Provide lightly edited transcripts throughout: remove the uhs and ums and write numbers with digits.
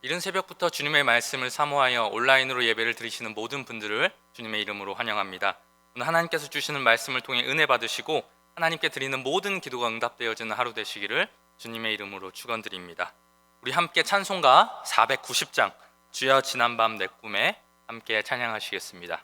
이른 새벽부터 주님의 말씀을 사모하여 온라인으로 예배를 드리시는 모든 분들을 주님의 이름으로 환영합니다. 오늘 하나님께서 주시는 말씀을 통해 은혜 받으시고 하나님께 드리는 모든 기도가 응답되어지는 하루 되시기를 주님의 이름으로 축원드립니다. 우리 함께 찬송가 490장 주여 지난밤 내 꿈에 함께 찬양하시겠습니다.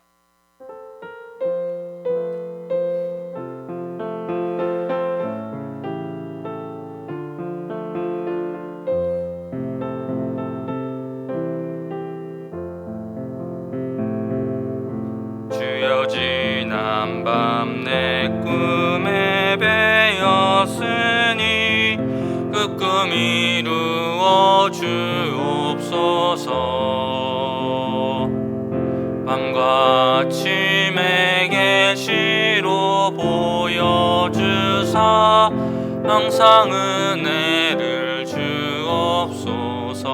주여 지난밤 내 꿈에 배었으니 그 꿈 이루어 주옵소서. 밤과 아침에 계시로 보여주사 항상 은혜를 주옵소서.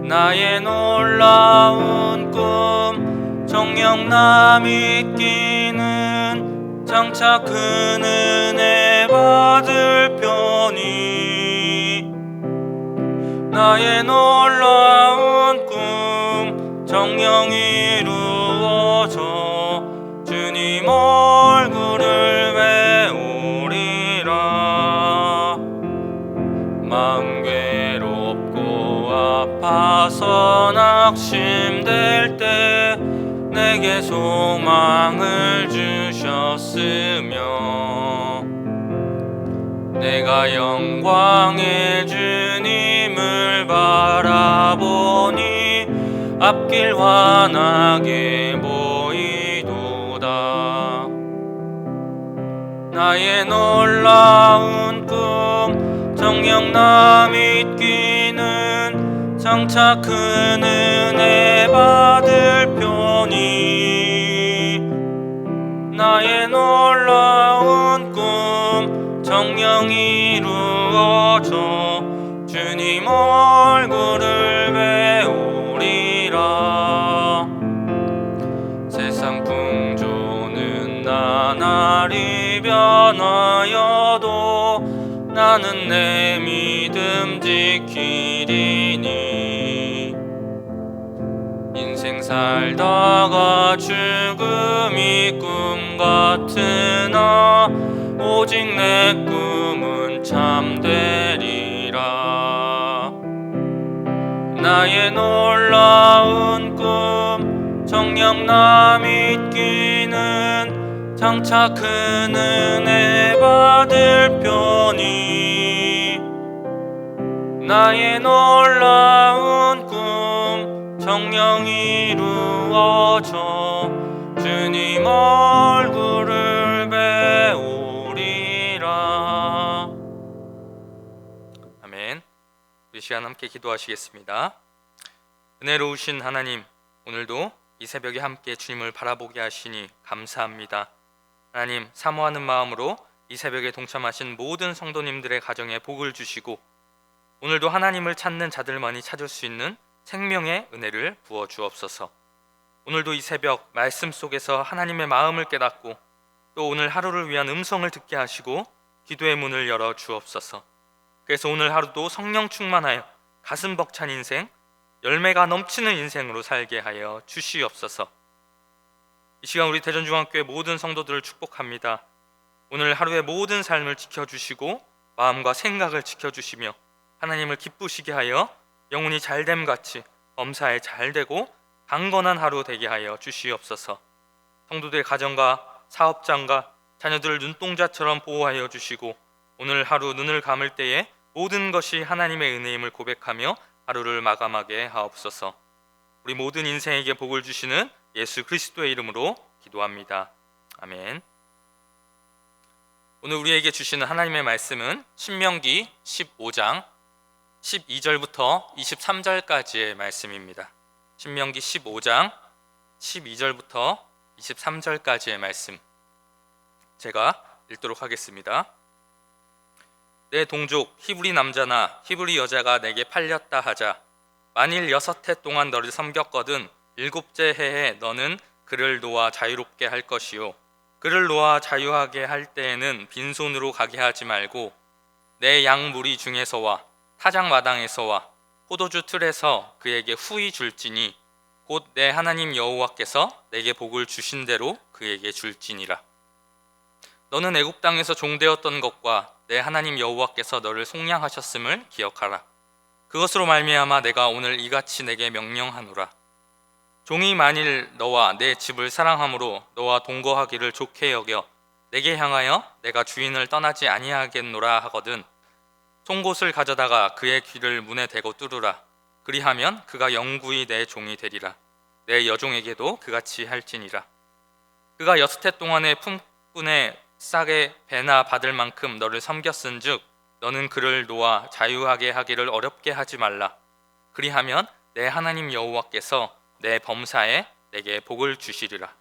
나의 놀라운 꿈 정녕 남이 끼는 장차 큰 은혜 받을 편이. 나의 놀라운 꿈 정녕 이루어져 주님 얼굴을 배우리라. 마음 괴롭고 아파서 낙심될 때 내게 소망을 주셨으며 내가 영광의 주님을 바라보니 앞길 환하게 보이도다. 나의 놀라운 꿈 정녕 남이 끼는 장차 큰 은혜 받을 편이. 나의 놀라운 꿈 정녕 이루어져 주님 얼굴을 배우리라. 세상 풍조는 나날이 변하여도 나는 내 믿음 지키리니. 인생 살다가 죽음이 꿈 같으나 오직 내 꿈은 참되리라. 나의 놀라운 꿈 정녕 남이 끼는 장차 큰 은혜 받을 편이. 나의 놀라운 꿈 정녕 이루어져 주님 얼굴을 배우리라. 아멘. 이 시간 함께 기도하시겠습니다. 은혜로우신 하나님, 오늘도 이 새벽에 함께 주님을 바라보게 하시니 감사합니다. 하나님, 사모하는 마음으로 이 새벽에 동참하신 모든 성도님들의 가정에 복을 주시고 오늘도 하나님을 찾는 자들만이 찾을 수 있는 생명의 은혜를 부어 주옵소서. 오늘도 이 새벽 말씀 속에서 하나님의 마음을 깨닫고 또 오늘 하루를 위한 음성을 듣게 하시고 기도의 문을 열어 주옵소서. 그래서 오늘 하루도 성령 충만하여 가슴 벅찬 인생, 열매가 넘치는 인생으로 살게 하여 주시옵소서. 이 시간 우리 대전중앙교회 모든 성도들을 축복합니다. 오늘 하루의 모든 삶을 지켜주시고 마음과 생각을 지켜주시며 하나님을 기쁘시게 하여 영혼이 잘됨같이 범사에 잘되고 강건한 하루 되게 하여 주시옵소서. 성도들의 가정과 사업장과 자녀들을 눈동자처럼 보호하여 주시고 오늘 하루 눈을 감을 때에 모든 것이 하나님의 은혜임을 고백하며 하루를 마감하게 하옵소서. 우리 모든 인생에게 복을 주시는 예수 그리스도의 이름으로 기도합니다. 아멘. 오늘 우리에게 주시는 하나님의 말씀은 신명기 15장 12절부터 23절까지의 말씀입니다. 신명기 15장 12절부터 23절까지의 말씀 제가 읽도록 하겠습니다. 내 동족 히브리 남자나 히브리 여자가 내게 팔렸다 하자 만일 6해 동안 너를 섬겼거든 7째 해에 너는 그를 놓아 자유롭게 할 것이요 그를 놓아 자유하게 할 때에는 빈손으로 가게 하지 말고 내 양 무리 중에서와 타작 마당에서와 포도주 틀에서 그에게 후히 줄지니 곧 내 하나님 여호와께서 내게 복을 주신 대로 그에게 줄지니라. 너는 애굽 땅에서 종되었던 것과 내 하나님 여호와께서 너를 속량하셨음을 기억하라. 그것으로 말미암아 내가 오늘 이같이 내게 명령하노라. 종이 만일 너와 내 집을 사랑함으로 너와 동거하기를 좋게 여겨 내게 향하여 내가 주인을 떠나지 아니하겠노라 하거든 송곳을 가져다가 그의 귀를 문에 대고 뚫으라. 그리하면 그가 영구히 내 종이 되리라. 내 여종에게도 그같이 할지니라. 그가 6해 동안의 품꾼의 싸게 배나 받을 만큼 너를 섬겼은즉 너는 그를 놓아 자유하게 하기를 어렵게 하지 말라. 그리하면 내 하나님 여호와께서 내 범사에 내게 복을 주시리라.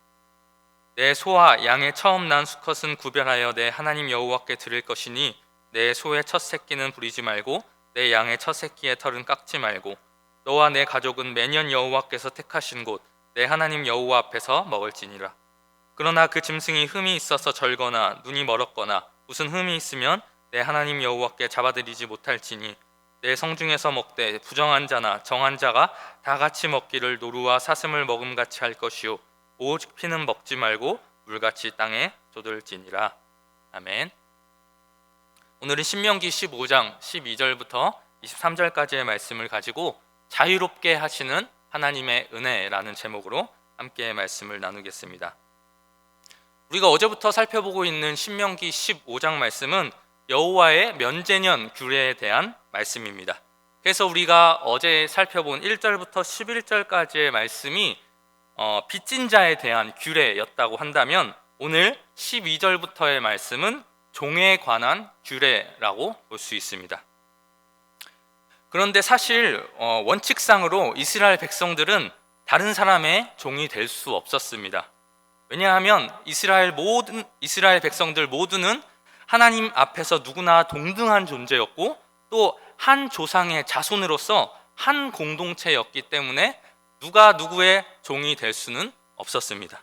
내 소와 양의 처음 난 수컷은 구별하여 내 하나님 여호와께 드릴 것이니 내 소의 첫 새끼는 부리지 말고 내 양의 첫 새끼의 털은 깎지 말고 너와 내 가족은 매년 여호와께서 택하신 곳 내 하나님 여호와 앞에서 먹을지니라. 그러나 그 짐승이 흠이 있어서 절거나 눈이 멀었거나 무슨 흠이 있으면 내 하나님 여호와께 잡아들이지 못할지니 내 성중에서 먹되 부정한 자나 정한 자가 다 같이 먹기를 노루와 사슴을 먹음같이 할 것이요 오직 피는 먹지 말고 물같이 땅에 쏟을지니라. 아멘. 오늘은 신명기 15장 12절부터 23절까지의 말씀을 가지고 자유롭게 하시는 하나님의 은혜라는 제목으로 함께 말씀을 나누겠습니다. 우리가 어제부터 살펴보고 있는 신명기 15장 말씀은 여호와의 면제년 규례에 대한 말씀입니다. 그래서 우리가 어제 살펴본 1절부터 11절까지의 말씀이 빚진 자에 대한 규례였다고 한다면 오늘 12절부터의 말씀은 종에 관한 규례라고 볼 수 있습니다. 그런데 사실 원칙상으로 이스라엘 백성들은 다른 사람의 종이 될 수 없었습니다. 왜냐하면 이스라엘 백성들 모두는 하나님 앞에서 누구나 동등한 존재였고 또 한 조상의 자손으로서 한 공동체였기 때문에 누가 누구의 종이 될 수는 없었습니다.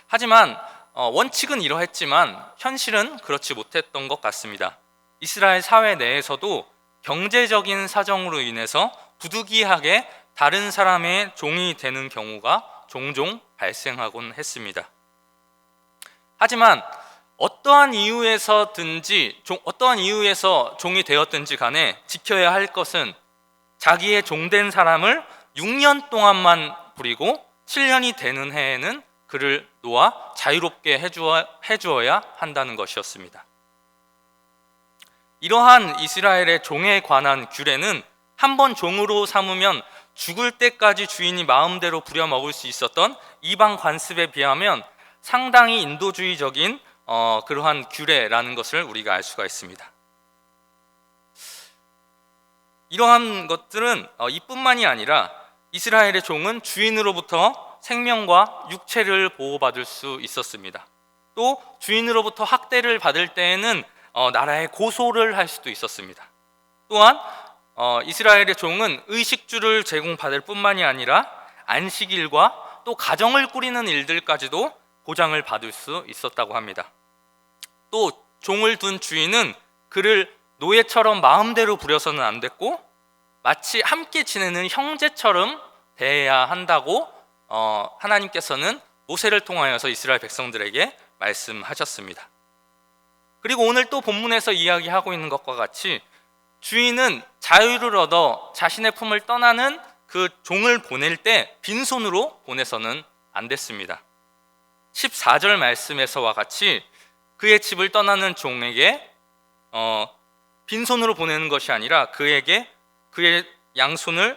하지만 원칙은 이러했지만 현실은 그렇지 못했던 것 같습니다. 이스라엘 사회 내에서도 경제적인 사정으로 인해서 부득이하게 다른 사람의 종이 되는 경우가 종종 발생하곤 했습니다. 하지만 어떠한 이유에서 종이 되었든지 간에 지켜야 할 것은 자기의 종된 사람을 6년 동안만 부리고 7년이 되는 해에는 그를 놓아 자유롭게 해주어야 한다는 것이었습니다. 이러한 이스라엘의 종에 관한 규례는 한 번 종으로 삼으면 죽을 때까지 주인이 마음대로 부려먹을 수 있었던 이방 관습에 비하면 상당히 인도주의적인 그러한 규례라는 것을 우리가 알 수가 있습니다. 이러한 것들은 이뿐만이 아니라 이스라엘의 종은 주인으로부터 생명과 육체를 보호받을 수 있었습니다. 또 주인으로부터 학대를 받을 때에는 나라에 고소를 할 수도 있었습니다. 또한 이스라엘의 종은 의식주를 제공받을 뿐만이 아니라 안식일과 또 가정을 꾸리는 일들까지도 보장을 받을 수 있었다고 합니다. 또 종을 둔 주인은 그를 노예처럼 마음대로 부려서는 안 됐고 마치 함께 지내는 형제처럼 대해야 한다고 하나님께서는 모세를 통하여서 이스라엘 백성들에게 말씀하셨습니다. 그리고 오늘 또 본문에서 이야기하고 있는 것과 같이 주인은 자유를 얻어 자신의 품을 떠나는 그 종을 보낼 때 빈손으로 보내서는 안 됐습니다. 14절 말씀에서와 같이 그의 집을 떠나는 종에게 빈손으로 보내는 것이 아니라 그에게 그의 양손에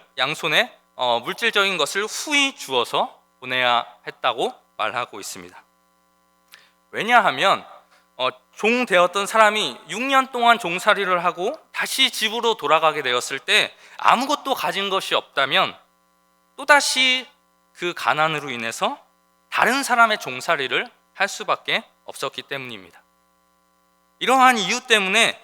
물질적인 것을 후히 주어서 보내야 했다고 말하고 있습니다. 왜냐하면 종 되었던 사람이 6년 동안 종살이를 하고 다시 집으로 돌아가게 되었을 때 아무것도 가진 것이 없다면 또다시 그 가난으로 인해서 다른 사람의 종살이를 할 수밖에 없었기 때문입니다. 이러한 이유 때문에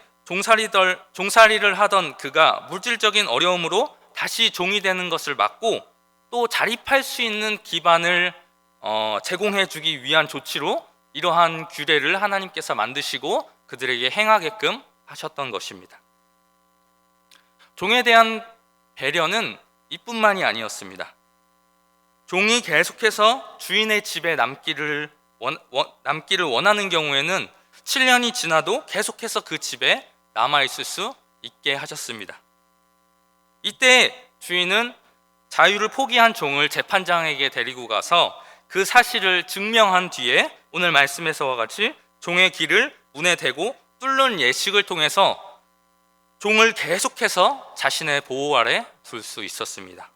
종살이를 하던 그가 물질적인 어려움으로 다시 종이 되는 것을 막고 또 자립할 수 있는 기반을 제공해 주기 위한 조치로 이러한 규례를 하나님께서 만드시고 그들에게 행하게끔 하셨던 것입니다. 종에 대한 배려는 이뿐만이 아니었습니다. 종이 계속해서 주인의 집에 남기를 원하는 경우에는 7년이 지나도 계속해서 그 집에 남아있을 수 있게 하셨습니다. 이때 주인은 자유를 포기한 종을 재판장에게 데리고 가서 그 사실을 증명한 뒤에 오늘 말씀에서와 같이 종의 귀를 문에 대고 뚫는 예식을 통해서 종을 계속해서 자신의 보호 아래 둘 수 있었습니다.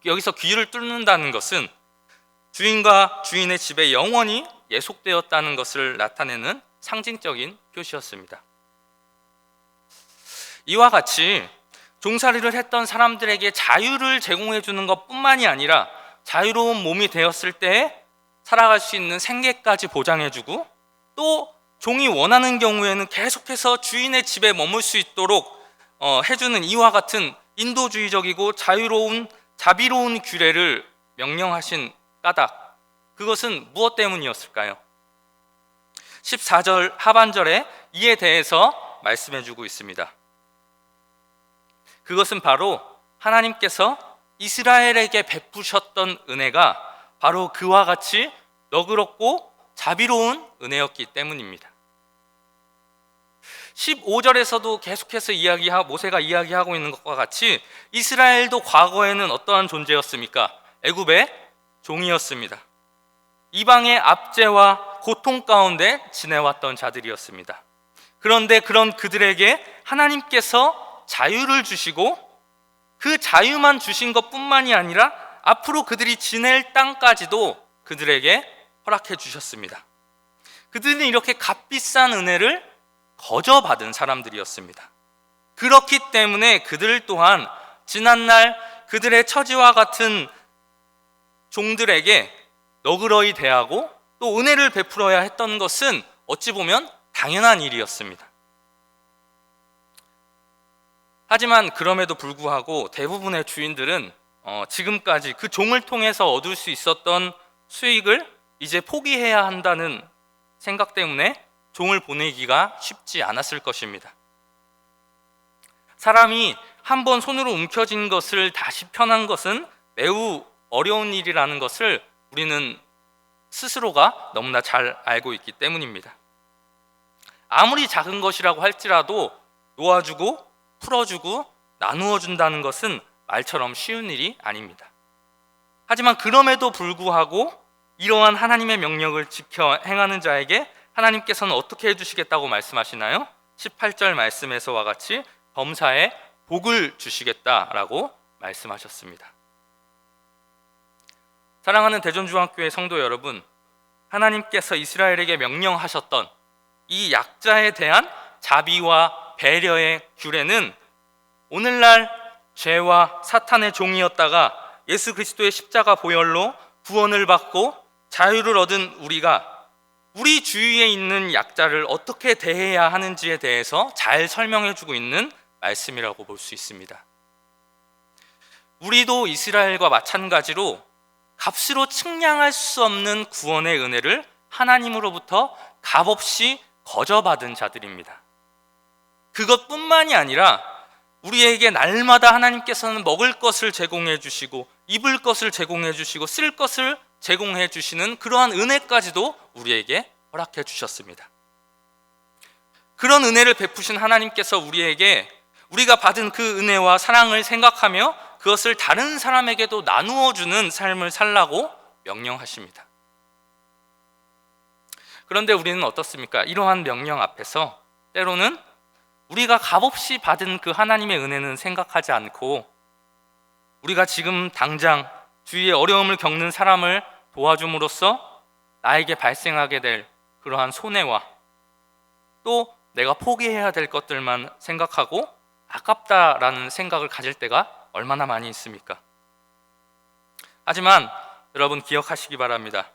여기서 귀를 뚫는다는 것은 주인과 주인의 집에 영원히 예속되었다는 것을 나타내는 상징적인 표시였습니다. 이와 같이 종살이를 했던 사람들에게 자유를 제공해 주는 것뿐만이 아니라 자유로운 몸이 되었을 때 살아갈 수 있는 생계까지 보장해 주고, 또 종이 원하는 경우에는 계속해서 주인의 집에 머물 수 있도록 해주는 이와 같은 인도주의적이고 자비로운 규례를 명령하신 까닭, 그것은 무엇 때문이었을까요? 14절 하반절에 이에 대해서 말씀해 주고 있습니다. 그것은 바로 하나님께서 이스라엘에게 베푸셨던 은혜가 바로 그와 같이 너그럽고 자비로운 은혜였기 때문입니다. 15절에서도 계속해서 모세가 이야기하고 있는 것과 같이 이스라엘도 과거에는 어떠한 존재였습니까? 애굽의 종이었습니다. 이방의 압제와 고통 가운데 지내왔던 자들이었습니다. 그런데 그런 그들에게 하나님께서 자유를 주시고, 그 자유만 주신 것뿐만이 아니라 앞으로 그들이 지낼 땅까지도 그들에게 허락해 주셨습니다. 그들은 이렇게 값비싼 은혜를 거저받은 사람들이었습니다. 그렇기 때문에 그들 또한 지난날 그들의 처지와 같은 종들에게 너그러이 대하고 또 은혜를 베풀어야 했던 것은 어찌 보면 당연한 일이었습니다. 하지만 그럼에도 불구하고 대부분의 주인들은 지금까지 그 종을 통해서 얻을 수 있었던 수익을 이제 포기해야 한다는 생각 때문에 종을 보내기가 쉽지 않았을 것입니다. 사람이 한번 손으로 움켜쥔 것을 다시 펴는 것은 매우 어려운 일이라는 것을 우리는 스스로가 너무나 잘 알고 있기 때문입니다. 아무리 작은 것이라고 할지라도 놓아주고 풀어주고 나누어 준다는 것은 말처럼 쉬운 일이 아닙니다. 하지만 그럼에도 불구하고 이러한 하나님의 명령을 지켜 행하는 자에게 하나님께서는 어떻게 해주시겠다고 말씀하시나요? 18절 말씀에서와 같이 범사에 복을 주시겠다라고 말씀하셨습니다. 사랑하는 대전중앙교회 성도 여러분, 하나님께서 이스라엘에게 명령하셨던 이 약자에 대한 자비와 배려의 규례는 오늘날 죄와 사탄의 종이었다가 예수 그리스도의 십자가 보혈로 구원을 받고 자유를 얻은 우리가 우리 주위에 있는 약자를 어떻게 대해야 하는지에 대해서 잘 설명해 주고 있는 말씀이라고 볼 수 있습니다. 우리도 이스라엘과 마찬가지로 값으로 측량할 수 없는 구원의 은혜를 하나님으로부터 값없이 거저받은 자들입니다. 그것뿐만이 아니라 우리에게 날마다 하나님께서는 먹을 것을 제공해 주시고 입을 것을 제공해 주시고 쓸 것을 제공해 주시는 그러한 은혜까지도 우리에게 허락해 주셨습니다. 그런 은혜를 베푸신 하나님께서 우리에게 우리가 받은 그 은혜와 사랑을 생각하며 그것을 다른 사람에게도 나누어 주는 삶을 살라고 명령하십니다. 그런데 우리는 어떻습니까? 이러한 명령 앞에서 때로는 우리가 값없이 받은 그 하나님의 은혜는 생각하지 않고 우리가 지금 당장 주위에 어려움을 겪는 사람을 도와줌으로써 나에게 발생하게 될 그러한 손해와 또 내가 포기해야 될 것들만 생각하고 아깝다라는 생각을 가질 때가 얼마나 많이 있습니까? 하지만 여러분 기억하시기 바랍니다.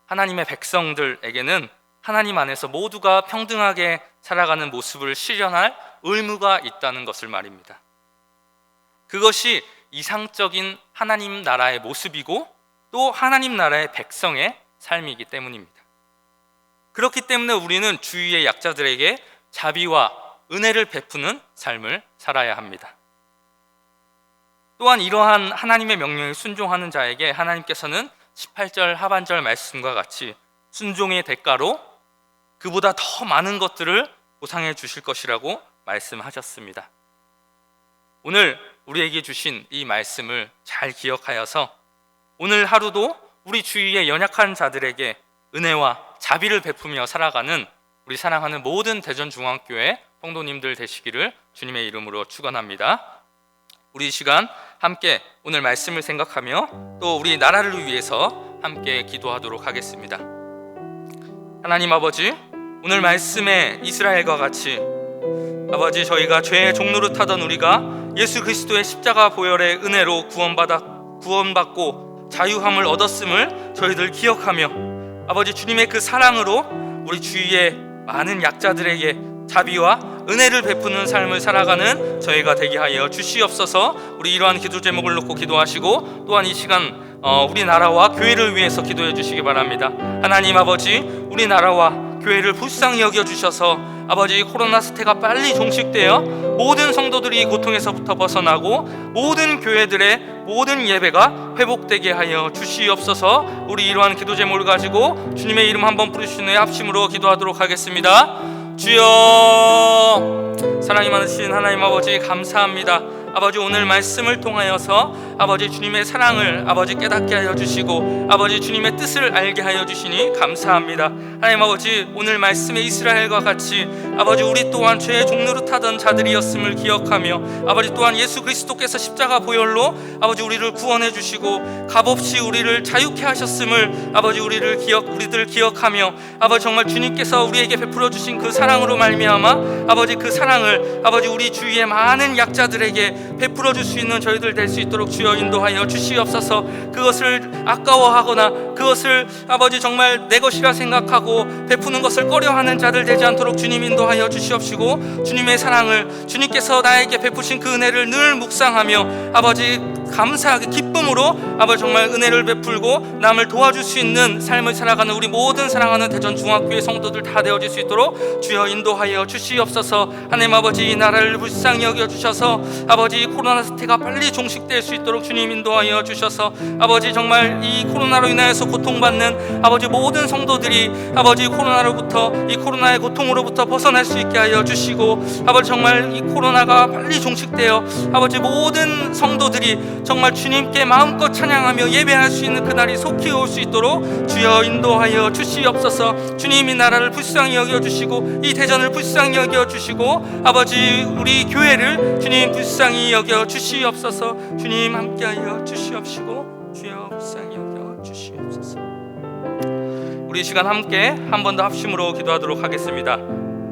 하나님의 백성들에게는 하나님 안에서 모두가 평등하게 살아가는 모습을 실현할 의무가 있다는 것을 말입니다. 그것이 이상적인 하나님 나라의 모습이고 또 하나님 나라의 백성의 삶이기 때문입니다. 그렇기 때문에 우리는 주위의 약자들에게 자비와 은혜를 베푸는 삶을 살아야 합니다. 또한 이러한 하나님의 명령에 순종하는 자에게 하나님께서는 18절 하반절 말씀과 같이 순종의 대가로 그보다 더 많은 것들을 보상해 주실 것이라고 말씀하셨습니다. 오늘 우리에게 주신 이 말씀을 잘 기억하여서 오늘 하루도 우리 주위의 연약한 자들에게 은혜와 자비를 베푸며 살아가는 우리 사랑하는 모든 대전중앙교회 성도님들 되시기를 주님의 이름으로 축원합니다. 우리 이 시간 함께 오늘 말씀을 생각하며 또 우리 나라를 위해서 함께 기도하도록 하겠습니다. 하나님 아버지, 오늘 말씀에 이스라엘과 같이 아버지, 저희가 죄의 종노릇 하던 우리가 예수 그리스도의 십자가 보혈의 은혜로 구원받고 자유함을 얻었음을 저희들 기억하며 아버지, 주님의 그 사랑으로 우리 주위의 많은 약자들에게 자비와 은혜를 베푸는 삶을 살아가는 저희가 되게 하여 주시옵소서. 우리 이러한 기도 제목을 놓고 기도하시고 또한 이 시간 우리나라와 교회를 위해서 기도해 주시기 바랍니다. 하나님 아버지, 우리나라와 교회를 불쌍히 여겨주셔서 아버지, 코로나 사태가 빨리 종식되어 모든 성도들이 고통에서부터 벗어나고 모든 교회들의 모든 예배가 회복되게 하여 주시옵소서. 우리 이러한 기도 제목을 가지고 주님의 이름 한번 부르신 후에 합심으로 기도하도록 하겠습니다. 주여, 사랑이 많으신 하나님 아버지, 감사합니다. 아버지, 오늘 말씀을 통하여서 아버지 주님의 사랑을 아버지 깨닫게 하여 주시고 아버지 주님의 뜻을 알게 하여 주시니 감사합니다. 하나님 아버지, 오늘 말씀에 이스라엘과 같이 아버지 우리 또한 죄의 종노릇 하던 자들이었음을 기억하며 아버지 또한 예수 그리스도께서 십자가 보혈로 아버지 우리를 구원해 주시고 값없이 우리를 자유케 하셨음을 아버지 우리들 기억하며 아버지 정말 주님께서 우리에게 베풀어 주신 그 사랑으로 말미암아 아버지 그 사랑을 아버지 우리 주위의 많은 약자들에게 베풀어 줄 수 있는 저희들 될 수 있도록 주여 인도하여 주시옵소서. 그것을 아까워하거나 그것을 아버지 정말 내 것이라 생각하고 베푸는 것을 꺼려하는 자들 되지 않도록 주님 인도하여 주시옵시고 주님의 사랑을 주님께서 나에게 베푸신 그 은혜를 늘 묵상하며 아버지 감사하게 기쁨으로 아버지 정말 은혜를 베풀고 남을 도와줄 수 있는 삶을 살아가는 우리 모든 사랑하는 대전중앙교회 성도들 다 되어질 수 있도록 주여 인도하여 주시옵소서. 하나님 아버지, 이 나라를 불쌍히 여겨주셔서 아버지 코로나 사태가 빨리 종식될 수 있도록 주님 인도하여 주셔서 아버지 정말 이 코로나로 인하여서 고통받는 아버지 모든 성도들이 아버지 이 코로나의 고통으로부터 벗어날 수 있게 하여 주시고 아버지 정말 이 코로나가 빨리 종식되어 아버지 모든 성도들이 정말 주님께 마음껏 찬양하며 예배할 수 있는 그날이 속히 올 수 있도록 주여 인도하여 주시옵소서. 주님, 이 나라를 불쌍히 여겨주시고 이 대전을 불쌍히 여겨주시고 아버지 우리 교회를 주님 불쌍히 여겨주시옵소서. 주님 함께하여 주시옵시고 주여 불쌍히 여겨주시옵소서. 우리 시간 함께 한 번 더 합심으로 기도하도록 하겠습니다.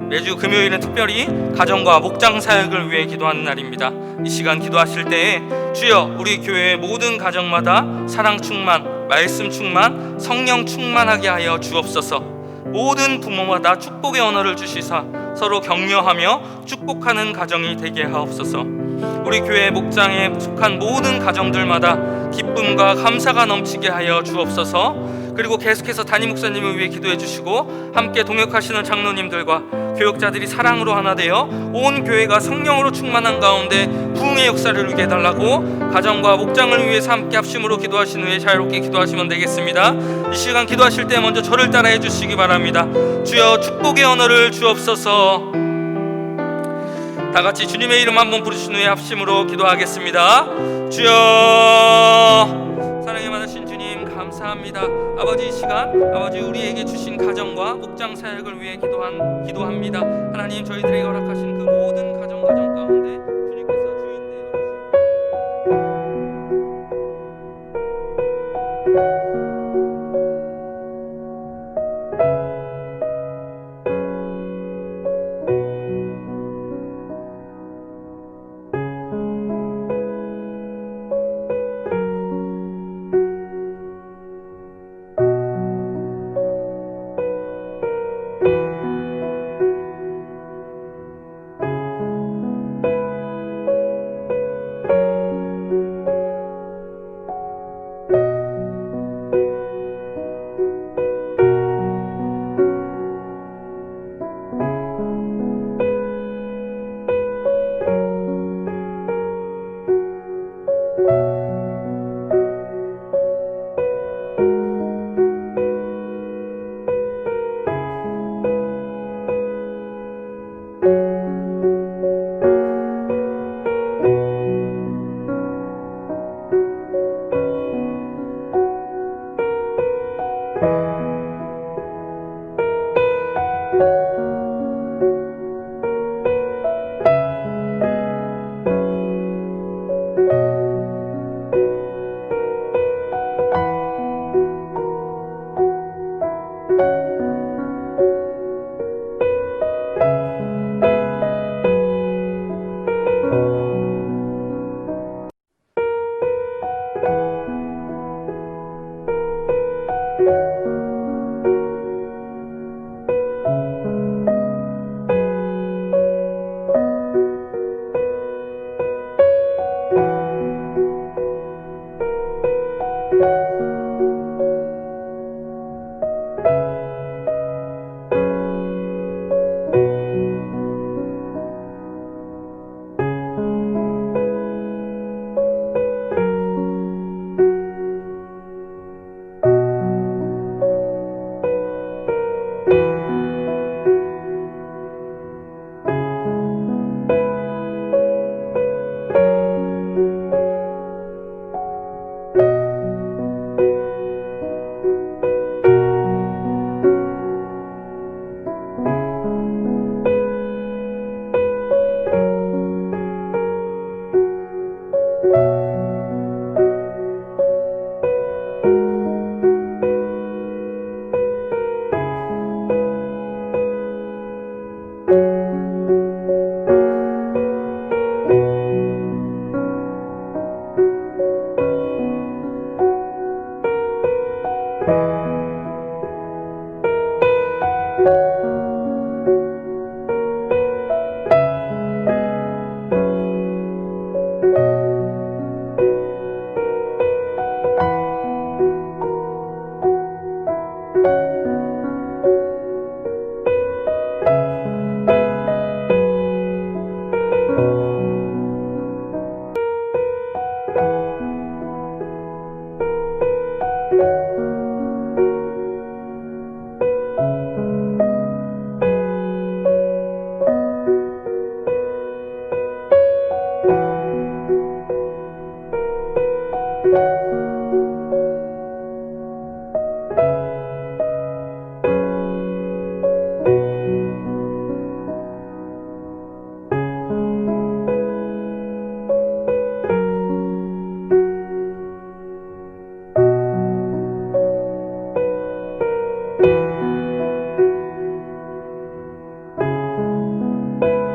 매주 금요일은 특별히 가정과 목장 사역을 위해 기도하는 날입니다. 이 시간 기도하실 때에 주여 우리 교회의 모든 가정마다 사랑 충만, 말씀 충만, 성령 충만하게 하여 주옵소서. 모든 부모마다 축복의 언어를 주시사 서로 격려하며 축복하는 가정이 되게 하옵소서. 우리 교회 목장에 속한 모든 가정들마다 기쁨과 감사가 넘치게 하여 주옵소서. 그리고 계속해서 담임 목사님을 위해 기도해 주시고 함께 동역하시는 장로님들과 교역자들이 사랑으로 하나 되어 온 교회가 성령으로 충만한 가운데 부흥의 역사를 이루게 해달라고 가정과 목장을 위해서 함께 합심으로 기도하신 후에 자유롭게 기도하시면 되겠습니다. 이 시간 기도하실 때 먼저 저를 따라해 주시기 바랍니다. 주여 축복의 언어를 주옵소서. 다 같이 주님의 이름 한번 부르신 후에 합심으로 기도하겠습니다. 주여, 사랑에 많으신 주님 감사합니다. 아버지, 이 시간 아버지 우리에게 주신 가정과 목장 사역을 위해 기도합니다. 하나님, 저희들에게 허락하신 그 모든 가정 가운데 주님께서 주인 되어 주